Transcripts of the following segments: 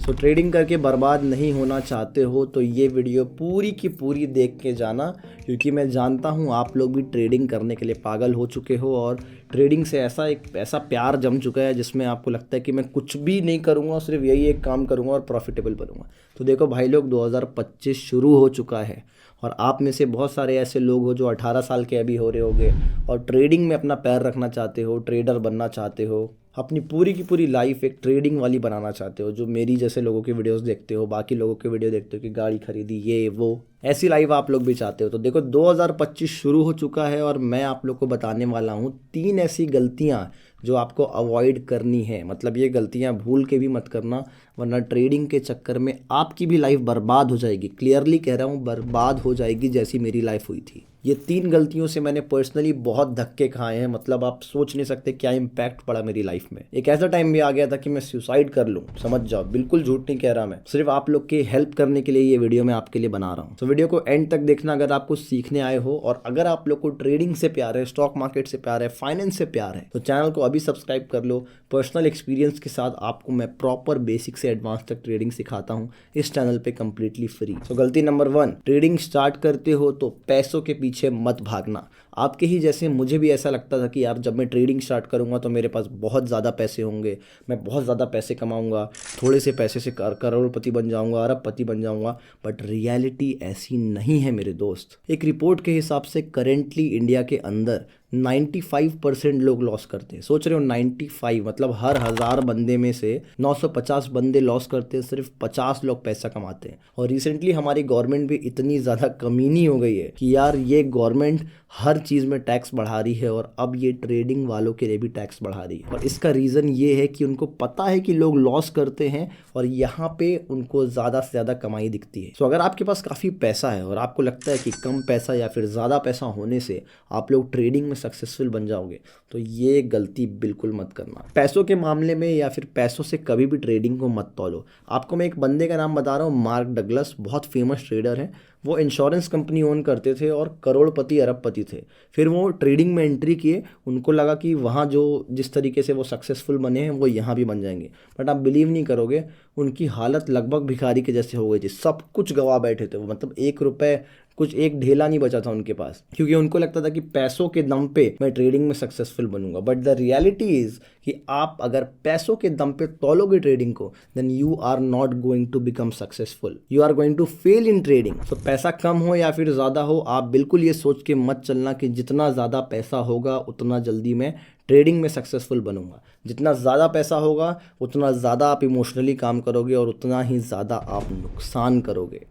सो trading करके बर्बाद नहीं होना चाहते हो तो ये वीडियो पूरी की पूरी देख के जाना, क्योंकि मैं जानता हूँ आप लोग भी ट्रेडिंग करने के लिए पागल हो चुके हो और ट्रेडिंग से ऐसा प्यार जम चुका है जिसमें आपको लगता है कि मैं कुछ भी नहीं करूँगा, सिर्फ यही एक काम करूँगा और प्रॉफिटेबल बनूंगा। तो देखो भाई लोग, 2025 शुरू हो चुका है और आप में से बहुत सारे ऐसे लोग हो जो 18 साल के अभी हो रहे होगे और ट्रेडिंग में अपना पैर रखना चाहते हो, ट्रेडर बनना चाहते हो, अपनी पूरी की पूरी लाइफ एक ट्रेडिंग वाली बनाना चाहते हो। जो मेरी जैसे लोगों की वीडियोस देखते हो, बाकी लोगों की वीडियो देखते हो कि गाड़ी खरीदी, ये वो, ऐसी लाइफ आप लोग भी चाहते हो। तो देखो 2025 शुरू हो चुका है और मैं आप लोग को बताने वाला हूँ 3 ऐसी गलतियाँ जो आपको अवॉइड करनी है। मतलब ये गलतियाँ भूल के भी मत करना, वरना ट्रेडिंग के चक्कर में आपकी भी लाइफ बर्बाद हो जाएगी। क्लियरली कह रहा हूँ, बर्बाद हो जाएगी जैसी मेरी लाइफ हुई थी। ये 3 गलतियों से मैंने पर्सनली बहुत धक्के खाए हैं। मतलब आप सोच नहीं सकते क्या इम्पैक्ट पड़ा मेरी लाइफ में। एक ऐसा टाइम भी आ गया था कि मैं सुसाइड कर लूँ, समझ जाओ। बिल्कुल झूठ नहीं कह रहा मैं, सिर्फ आप लोग की हेल्प करने के लिए ये वीडियो मैं आपके लिए बना रहा हूँ। तो वीडियो को एंड तक देखना अगर आप कुछ सीखने आए हो, और अगर आप लोग को ट्रेडिंग से प्यार है, स्टॉक मार्केट से प्यार है, फाइनेंस से प्यार है, तो चैनल को अभी सब्सक्राइब कर लो। पर्सनल एक्सपीरियंस के साथ आपको मैं प्रॉपर बेसिक से एडवांस तक ट्रेडिंग सिखाता हूँ इस चैनल पे कंप्लीटली फ्री। तो गलती नंबर 1, ट्रेडिंग स्टार्ट करते हो तो पैसों के पीछे मत भागना। आपके ही जैसे मुझे भी ऐसा लगता था कि यार जब मैं ट्रेडिंग स्टार्ट करूंगा तो मेरे पास बहुत ज़्यादा पैसे होंगे, मैं बहुत ज़्यादा पैसे कमाऊंगा, थोड़े से पैसे से करोड़पति बन जाऊंगा, अरबपति बन जाऊंगा। बट रियलिटी ऐसी नहीं है मेरे दोस्त। एक रिपोर्ट के हिसाब से करेंटली इंडिया के अंदर 95% लोग लॉस करते हैं। सोच रहे हो 95, मतलब हर 1000 बंदे में से 950 बंदे लॉस करते हैं, सिर्फ 50 लोग पैसा कमाते हैं। और रिसेंटली हमारी गवर्नमेंट भी इतनी ज़्यादा कमीनी हो गई है कि यार ये गवर्नमेंट हर चीज़ में टैक्स बढ़ा रही है और अब ये ट्रेडिंग वालों के लिए भी टैक्स बढ़ा रही है। और इसका रीज़न ये है कि उनको पता है कि लोग लॉस करते हैं और यहाँ पे उनको ज़्यादा से ज़्यादा कमाई दिखती है। तो अगर आपके पास काफ़ी पैसा है और आपको लगता है कि कम पैसा या फिर ज़्यादा पैसा होने से आप लोग ट्रेडिंग में सक्सेसफुल बन जाओगे, तो ये गलती बिल्कुल मत करना। पैसों के मामले में या फिर पैसों से कभी भी ट्रेडिंग को मत तौलो। आपको मैं एक बंदे का नाम बता रहा हूँ, मार्क डगलस, बहुत फेमस ट्रेडर है। वो इंश्योरेंस कंपनी ओन करते थे और करोड़पति अरबपति थे। फिर वो ट्रेडिंग में एंट्री किए, उनको लगा कि वहाँ जो जिस तरीके से वो सक्सेसफुल बने हैं वो यहाँ भी बन जाएंगे। बट आप बिलीव नहीं करोगे, उनकी हालत लगभग भिखारी के जैसे हो गई थी। सब कुछ गवा बैठे थे वो, मतलब 1 रुपए, कुछ एक ढेला नहीं बचा था उनके पास, क्योंकि उनको लगता था कि पैसों के दम पे मैं ट्रेडिंग में सक्सेसफुल बनूंगा। बट द रियलिटी इज कि आप अगर पैसों के दम पे तौलोगे ट्रेडिंग को, then you are not going to become successful, you are going to fail in trading. तो पैसा कम हो या फिर ज़्यादा हो, आप बिल्कुल ये सोच के मत चलना कि जितना ज़्यादा पैसा होगा उतना जल्दी मैं ट्रेडिंग में सक्सेसफुल बनूंगा। जितना ज़्यादा पैसा होगा उतना ज़्यादा आप इमोशनली काम करोगे और उतना ही ज़्यादा आप नुकसान करोगे।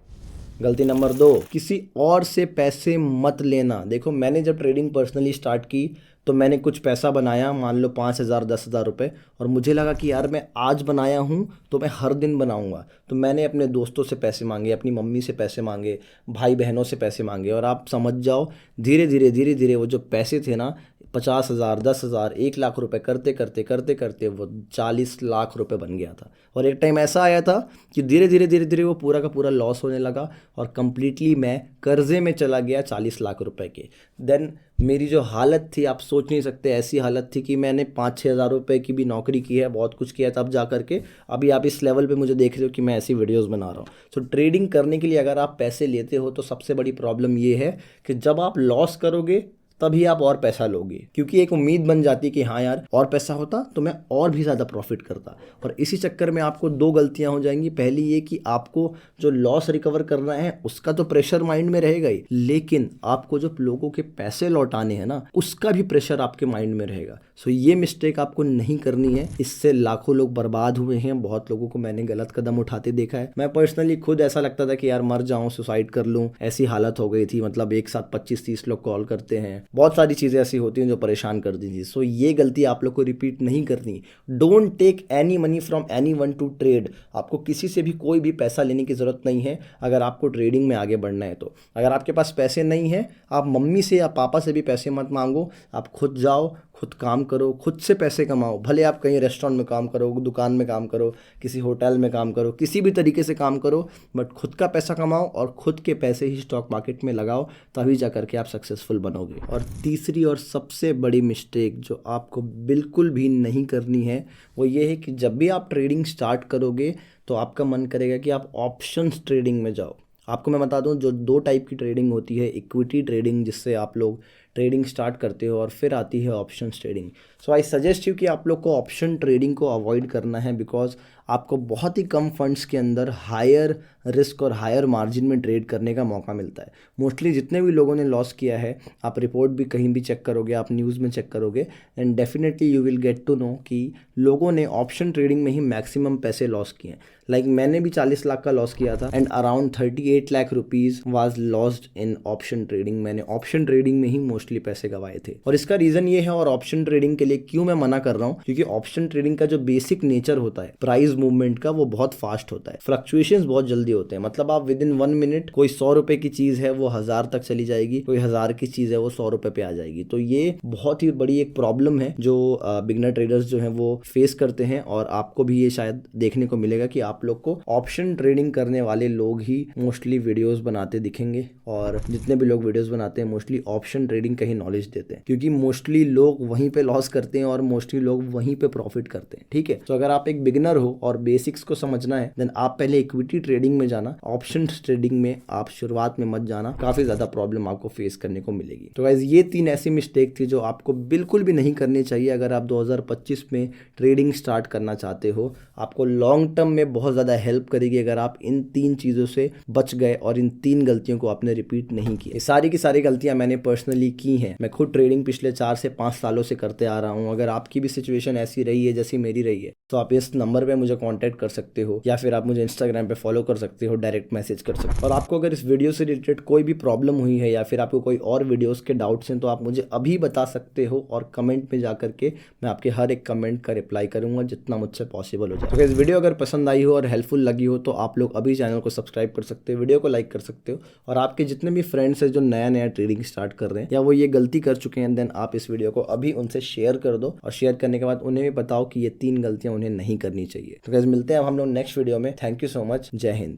गलती नंबर 2, किसी और से पैसे मत लेना। देखो मैंने जब ट्रेडिंग पर्सनली स्टार्ट की तो मैंने कुछ पैसा बनाया, मान लो 5,000 10,000 रुपये, और मुझे लगा कि यार मैं आज बनाया हूँ तो मैं हर दिन बनाऊँगा। तो मैंने अपने दोस्तों से पैसे मांगे, अपनी मम्मी से पैसे मांगे, भाई बहनों से पैसे मांगे, और आप समझ जाओ धीरे धीरे वो जो पैसे थे ना, 50,000 10,000 1 लाख रुपए करते करते करते करते वो 40 लाख रुपए बन गया था। और एक टाइम ऐसा आया था कि धीरे धीरे वो पूरा का पूरा लॉस होने लगा और कंप्लीटली मैं कर्जे में चला गया 40 लाख रुपए के। देन मेरी जो हालत थी आप सोच नहीं सकते, ऐसी हालत थी कि मैंने 5-6 हज़ार रुपये की भी नौकरी की है, बहुत कुछ किया तब जा करके अभी आप इस लेवल पे मुझे देख रहे हो कि मैं ऐसी वीडियोस बना रहा हूँ। तो ट्रेडिंग करने के लिए अगर आप पैसे लेते हो तो सबसे बड़ी प्रॉब्लम ये है कि जब आप लॉस करोगे तभी आप और पैसा लोगे, क्योंकि एक उम्मीद बन जाती है कि हाँ यार और पैसा होता तो मैं और भी ज़्यादा प्रॉफिट करता। और इसी चक्कर में आपको 2 गलतियां हो जाएंगी। पहली ये कि आपको जो लॉस रिकवर करना है उसका तो प्रेशर माइंड में रहेगा ही, लेकिन आपको जो लोगों के पैसे लौटाने हैं ना, उसका भी प्रेशर आपके माइंड में रहेगा। सो ये मिस्टेक आपको नहीं करनी है। इससे लाखों लोग बर्बाद हुए हैं, बहुत लोगों को मैंने गलत कदम उठाते देखा है। मैं पर्सनली खुद ऐसा लगता था कि यार मर जाऊं, सुसाइड कर लूं, ऐसी हालत हो गई थी। मतलब एक साथ 25-30 लोग कॉल करते हैं, बहुत सारी चीज़ें ऐसी होती हैं जो परेशान कर दी थी। सो ये गलती आप लोग को रिपीट नहीं करनी। Don't take any money from anyone to trade. आपको किसी से भी कोई भी पैसा लेने की ज़रूरत नहीं है अगर आपको ट्रेडिंग में आगे बढ़ना है। तो अगर आपके पास पैसे नहीं है, आप मम्मी से या पापा से भी पैसे मत मांगो, आप खुद जाओ, खुद काम करो, खुद से पैसे कमाओ। भले आप कहीं रेस्टोरेंट में काम करो, दुकान में काम करो, किसी होटल में काम करो, किसी भी तरीके से काम करो, बट खुद का पैसा कमाओ और खुद के पैसे ही स्टॉक मार्केट में लगाओ, तभी जा करके आप सक्सेसफुल बनोगे। और तीसरी और सबसे बड़ी मिस्टेक जो आपको बिल्कुल भी नहीं करनी है वो ये है कि जब भी आप ट्रेडिंग स्टार्ट करोगे तो आपका मन करेगा कि आप ऑप्शंस ट्रेडिंग में जाओ। आपको मैं बता दूं, जो 2 टाइप की ट्रेडिंग होती है, इक्विटी ट्रेडिंग जिससे आप लोग ट्रेडिंग स्टार्ट करते हो, और फिर आती है options trading. So I suggest you कि आप लोग को ऑप्शन ट्रेडिंग को अवॉइड करना है, बिकॉज आपको बहुत ही कम फंड्स के अंदर हायर रिस्क और हायर मार्जिन में ट्रेड करने का मौका मिलता है। मोस्टली जितने भी लोगों ने लॉस किया है, आप रिपोर्ट भी कहीं भी चेक करोगे, आप न्यूज़ में चेक करोगे, and definitely you will get to know कि लोगों ने ऑप्शन ट्रेडिंग में ही मैक्सिमम पैसे लॉस किए हैं। लाइक मैंने भी 40 लाख का लॉस किया था, and around 38 lakh rupees was lost in option trading. मैंने ऑप्शन ट्रेडिंग में ही मोस्टली पैसे गंवाए थे, और इसका रीज़न ये है, और ऑप्शन ट्रेडिंग के लिए क्यों मैं मना कर रहा हूँ, क्योंकि ऑप्शन ट्रेडिंग का जो बेसिक नेचर होता है प्राइस मूवमेंट का, वो बहुत फास्ट होता है। फ्लक्चुएशंस बहुत जल्दी होते हैं, मतलब आप विद इन 1 मिनट कोई 100 रुपए की चीज़ है वो 1000 तक चली जाएगी, कोई 1000 की चीज़ है वो 100 रुपए पे आ जाएगी। तो ये बहुत ही बड़ी एक प्रॉब्लम है जो बिगनर ट्रेडर्स जो हैं वो फेस करते हैं, और आपको भी ये शायद देखने को मिलेगा कि आप लोग को ऑप्शन ट्रेडिंग करने वाले लोग ही मोस्टली वीडियोस बनाते दिखेंगे, और जितने भी लोग वीडियोस बनाते हैं मोस्टली ऑप्शन ट्रेडिंग का ही नॉलेज देते हैं, क्योंकि मोस्टली लोग वहीं पे लॉस करते हैं और मोस्टली लोग वहीं पे प्रॉफिट करते हैं। ठीक है, तो अगर आप एक बिगिनर हो और बेसिक्स को समझना है, देन आप पहले इक्विटी ट्रेडिंग में जाना, ऑप्शन ट्रेडिंग में आप शुरुआत में मत जाना, काफी ज्यादा प्रॉब्लम आपको फेस करने को मिलेगी। तो गाइस, ये 3 ऐसी मिस्टेक थी जो आपको बिल्कुल भी नहीं करनी चाहिए अगर आप 2025 में ट्रेडिंग स्टार्ट करना चाहते हो। आपको लॉन्ग टर्म में बहुत ज्यादा हेल्प करेगी अगर आप इन 3 चीजों से बच गए और इन 3 गलतियों को आपने रिपीट नहीं की। सारी की सारी गलतियां मैंने पर्सनली की हैं। मैं खुद ट्रेडिंग पिछले 4 से 5 सालों से करते आ रहा हूं। अगर आपकी भी सिचुएशन ऐसी रही है जैसी मेरी रही है, तो आप इस नंबर पे मुझे कांटेक्ट कर सकते हो, या फिर आप मुझे इंस्टाग्राम पे फॉलो कर सकते हो, डायरेक्ट मैसेज कर सकते हो। और आपको अगर इस वीडियो से रिलेटेड कोई भी प्रॉब्लम हुई है, या फिर आपको कोई और वीडियोस के डाउट्स हैं, तो आप मुझे अभी बता सकते हो, और कमेंट में जा करके मैं आपके हर एक कमेंट का रिप्लाई करूंगा जितना मुझसे पॉसिबल हो जाए। तो इस वीडियो अगर पसंद आई हो और हेल्पफुल लगी हो तो आप लोग अभी चैनल को सब्सक्राइब कर सकते हो, वीडियो को लाइक कर सकते हो, और आपके जितने भी फ्रेंड्स हैं जो नया नया ट्रेडिंग स्टार्ट कर रहे हैं या वो ये गलती कर चुके हैं, देन आप इस वीडियो को अभी उनसे शेयर कर दो, और शेयर करने के बाद उन्हें भी बताओ कि ये 3 गलतियां उन्हें नहीं करनी चाहिए। तो गाइस, मिलते हैं हम लोग नेक्स्ट वीडियो में। Thank you so much. जय हिंद।